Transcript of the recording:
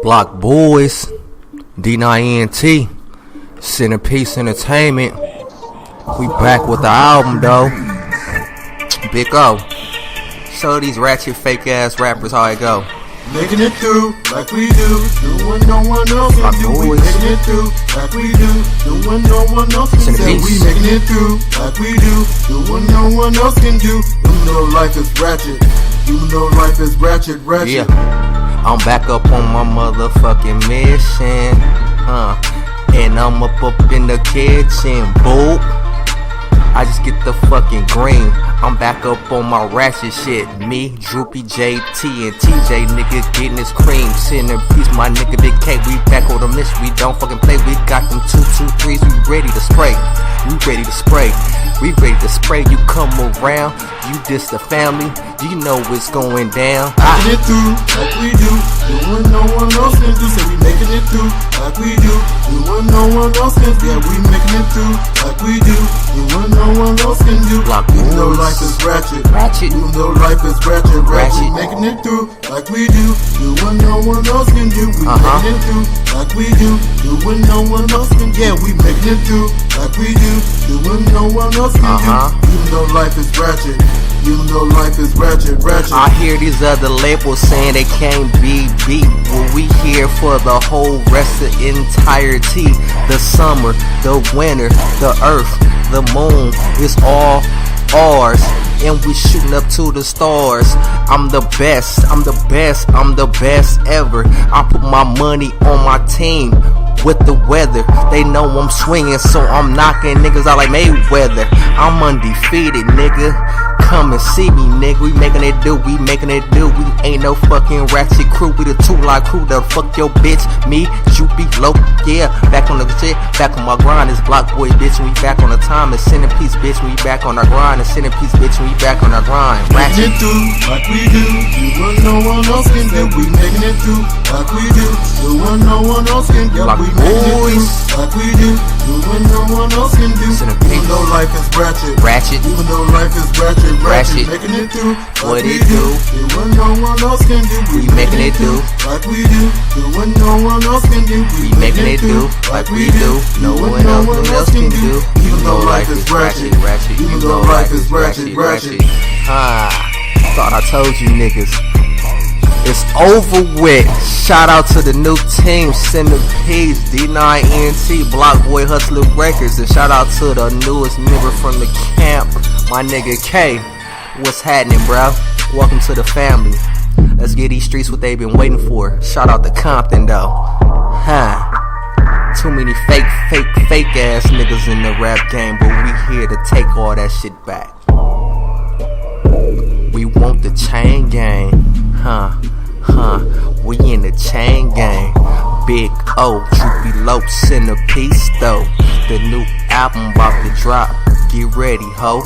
Block Boys, D9ENT, Centerpiece Entertainment. We back with the album though. Big O. Show these ratchet fake ass rappers how it go. Making it through like we do, doing no one else can do. We making it through like we do, doing no one else can do. We making it through like we do, doing no one else can do. You know life is ratchet, you know life is ratchet. Yeah, I'm back up on my motherfucking mission, and I'm up in the kitchen, boo. I just get the fucking green. I'm back up on my ratchet shit. Me, Droopy, JT, and TJ, nigga, getting this cream. Centerpiece, my nigga, Big K. We back on the mission. We don't fucking play. We got them 223s. We ready to spray. We ready to spray. We ready to spray. You come around. You diss the family. You know what's going down. Making it through like we do, doing no one else can do. So we making it through like we do, doing no one else can do. Yeah, we making it through like we do, doing no one else can do. Block Even though life is ratchet, even though life is ratchet. We making it through like we do, doing no one else can do. We making it through like we do, doing no one else can do. Yeah, we making it through like we do, doing no one else can do. Even though life is ratchet, even though life is ratchet. I hear these other labels saying they can't be beat. Well, we here for the whole rest of entirety. The summer, the winter, the earth, the moon, it's all ours, and we shooting up to the stars. I'm the best, I'm the best, I'm the best ever. I put my money on my team with the weather. They know I'm swinging, so I'm knocking niggas out like Mayweather. I'm undefeated, nigga. Come and see me, nigga. We making it do, we making it do. We ain't no fucking ratchet crew. We the two-line crew that'll fuck your bitch. Me, you be low, yeah. Back on the shit, back on my grind. It's Block Boy, bitch. We back on the time. It's Centerpiece, bitch. We back on our grind. It's Centerpiece, bitch. We back on our grind. Making it through like we do, doing no one else can do. We making it through like we do, doing no one else can do. We making it through like we do, doing no one else can do. Even though life is ratchet, even though life is ratchet. Making it through what like we it do, doing no one else can do. We making it do like we do, doing no one else can do. We making it do like we do, no one else can do. Even though life is ratchet, even though life is ratchet. Thought I told you niggas. It's over with. Shout out to the new team, Centerpiece, D9ENT, Block Boy Hustler Records, and shout out to the newest member from the camp, my nigga K. What's happening, bro? Welcome to the family. Let's get these streets what they've been waiting for. Shout out to Compton though. Too many fake ass niggas in the rap game, but we here to take all that shit back. We want the chain gang, we in the chain gang. Big O, Droopy Low, Centerpiece though. The new album about to drop, get ready ho.